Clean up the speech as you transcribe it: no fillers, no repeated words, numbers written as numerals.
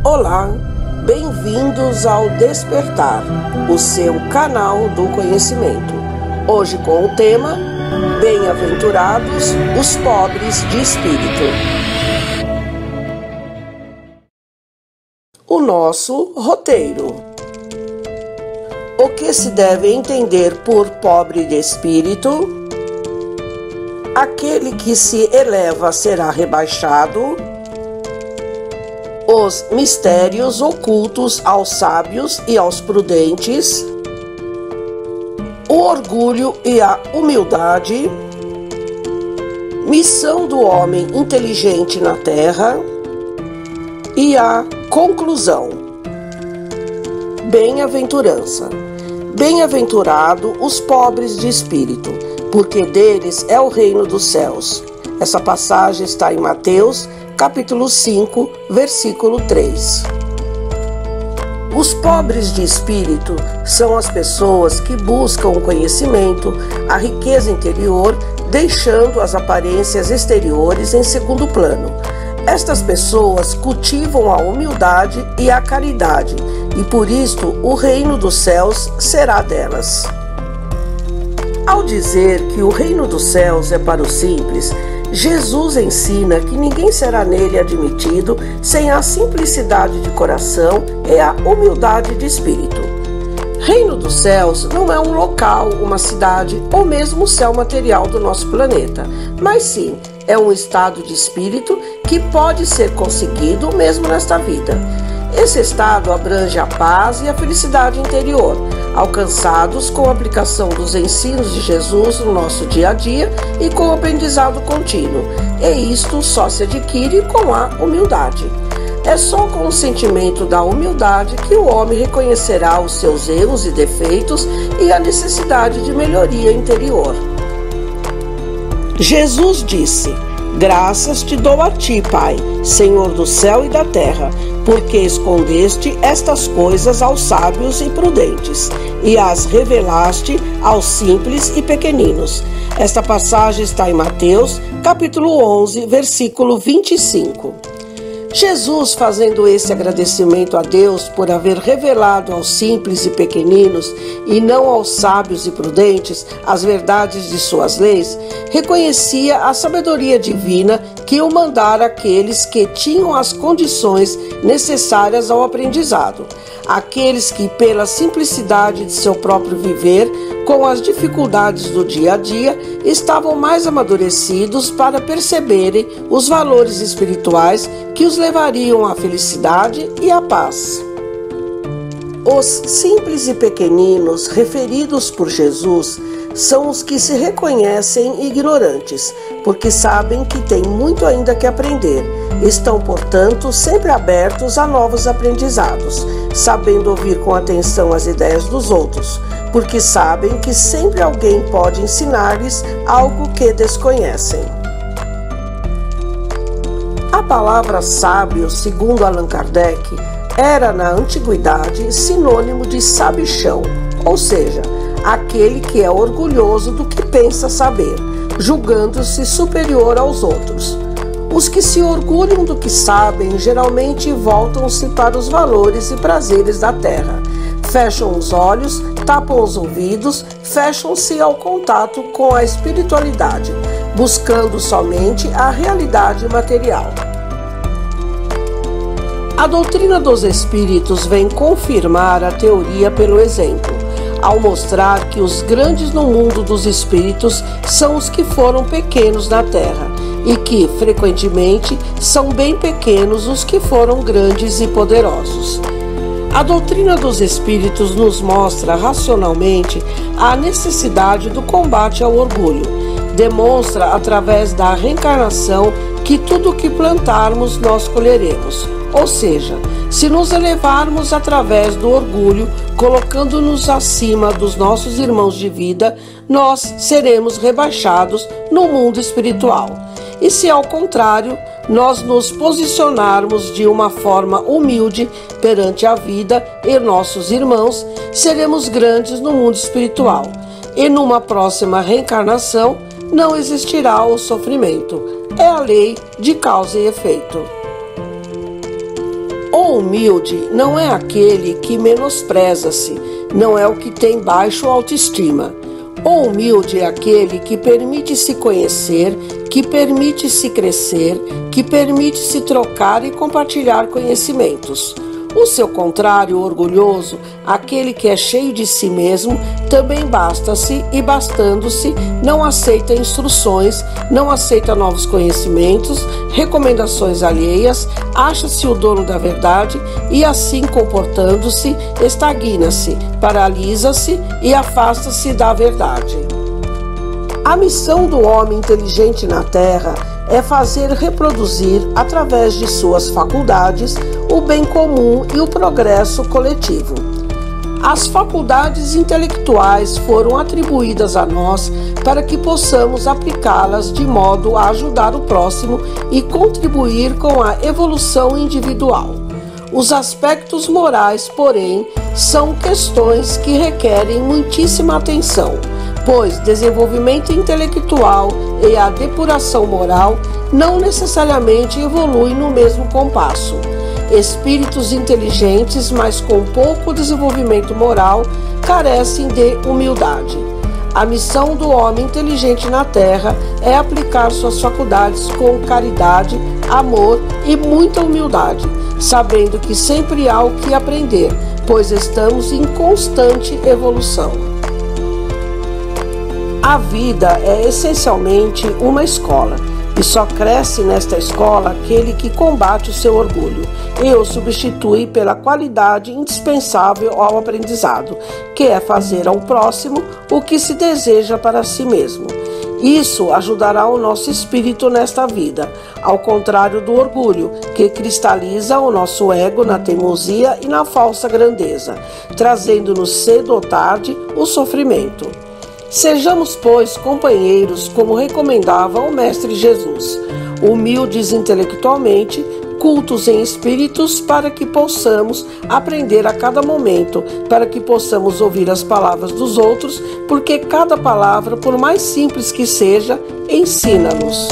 Olá, bem-vindos ao Despertar, o seu canal do conhecimento. Hoje com o tema Bem-aventurados os pobres de espírito. O nosso roteiro. O que se deve entender por pobre de espírito? Aquele que se eleva será rebaixado. Os mistérios ocultos aos sábios e aos prudentes. O orgulho e a humildade. Missão do homem inteligente na terra. E a conclusão. Bem-aventurança. Bem-aventurado os pobres de espírito, porque deles é o reino dos céus. Essa passagem está em Mateus, capítulo 5, versículo 3. Os pobres de espírito são as pessoas que buscam o conhecimento, a riqueza interior, deixando as aparências exteriores em segundo plano. Estas pessoas cultivam a humildade e a caridade, e por isto o reino dos céus será delas. Ao dizer que o reino dos céus é para os simples, Jesus ensina que ninguém será nele admitido sem a simplicidade de coração e a humildade de espírito. Reino dos céus não é um local, uma cidade ou mesmo o céu material do nosso planeta, mas sim é um estado de espírito que pode ser conseguido mesmo nesta vida. Esse estado abrange a paz e a felicidade interior, alcançados com a aplicação dos ensinos de Jesus no nosso dia a dia e com o aprendizado contínuo. E isto só se adquire com a humildade. É só com o sentimento da humildade que o homem reconhecerá os seus erros e defeitos e a necessidade de melhoria interior. Jesus disse: graças te dou a ti, Pai, Senhor do céu e da terra, porque escondeste estas coisas aos sábios e prudentes, e as revelaste aos simples e pequeninos. Esta passagem está em Mateus, capítulo 11, versículo 25. Jesus, fazendo esse agradecimento a Deus por haver revelado aos simples e pequeninos, e não aos sábios e prudentes, as verdades de suas leis, reconhecia a sabedoria divina que o mandara àqueles que tinham as condições necessárias ao aprendizado, aqueles que, pela simplicidade de seu próprio viver, com as dificuldades do dia a dia, estavam mais amadurecidos para perceberem os valores espirituais que os levariam à felicidade e à paz. Os simples e pequeninos referidos por Jesus são os que se reconhecem ignorantes, porque sabem que têm muito ainda que aprender. Estão, portanto, sempre abertos a novos aprendizados, sabendo ouvir com atenção as ideias dos outros, porque sabem que sempre alguém pode ensinar-lhes algo que desconhecem. A palavra sábio, segundo Allan Kardec, era na antiguidade sinônimo de sabichão, ou seja, aquele que é orgulhoso do que pensa saber, julgando-se superior aos outros. Os que se orgulham do que sabem geralmente voltam-se para os valores e prazeres da terra. Fecham os olhos, tapam os ouvidos, fecham-se ao contato com a espiritualidade, buscando somente a realidade material. A doutrina dos espíritos vem confirmar a teoria pelo exemplo, ao mostrar que os grandes no mundo dos espíritos são os que foram pequenos na terra, e que, frequentemente, são bem pequenos os que foram grandes e poderosos. A doutrina dos espíritos nos mostra racionalmente a necessidade do combate ao orgulho. Demonstra, através da reencarnação, que tudo o que plantarmos nós colheremos. Ou seja, se nos elevarmos através do orgulho, colocando-nos acima dos nossos irmãos de vida, nós seremos rebaixados no mundo espiritual. E se, ao contrário, nós nos posicionarmos de uma forma humilde perante a vida e nossos irmãos, seremos grandes no mundo espiritual. E numa próxima reencarnação, não existirá o sofrimento. É a lei de causa e efeito. O O humilde não é aquele que menospreza-se, não é o que tem baixo autoestima. O humilde é aquele que permite se conhecer, que permite se crescer, que permite se trocar e compartilhar conhecimentos. O seu contrário, o orgulhoso, aquele que é cheio de si mesmo, também basta-se e bastando-se, não aceita instruções, não aceita novos conhecimentos, recomendações alheias, acha-se o dono da verdade e assim comportando-se, estagna-se, paralisa-se e afasta-se da verdade. A missão do homem inteligente na Terra é fazer reproduzir, através de suas faculdades, o bem comum e o progresso coletivo. As faculdades intelectuais foram atribuídas a nós para que possamos aplicá-las de modo a ajudar o próximo e contribuir com a evolução individual. Os aspectos morais, porém, são questões que requerem muitíssima atenção, pois desenvolvimento intelectual e a depuração moral não necessariamente evoluem no mesmo compasso. Espíritos inteligentes, mas com pouco desenvolvimento moral, carecem de humildade. A missão do homem inteligente na Terra é aplicar suas faculdades com caridade, amor e muita humildade, sabendo que sempre há o que aprender, pois estamos em constante evolução. A vida é essencialmente uma escola, e só cresce nesta escola aquele que combate o seu orgulho e o substitui pela qualidade indispensável ao aprendizado, que é fazer ao próximo o que se deseja para si mesmo. Isso ajudará o nosso espírito nesta vida, ao contrário do orgulho, que cristaliza o nosso ego na teimosia e na falsa grandeza, trazendo-nos cedo ou tarde o sofrimento. Sejamos, pois, companheiros, como recomendava o Mestre Jesus, humildes intelectualmente, cultos em espíritos, para que possamos aprender a cada momento, para que possamos ouvir as palavras dos outros, porque cada palavra, por mais simples que seja, ensina-nos.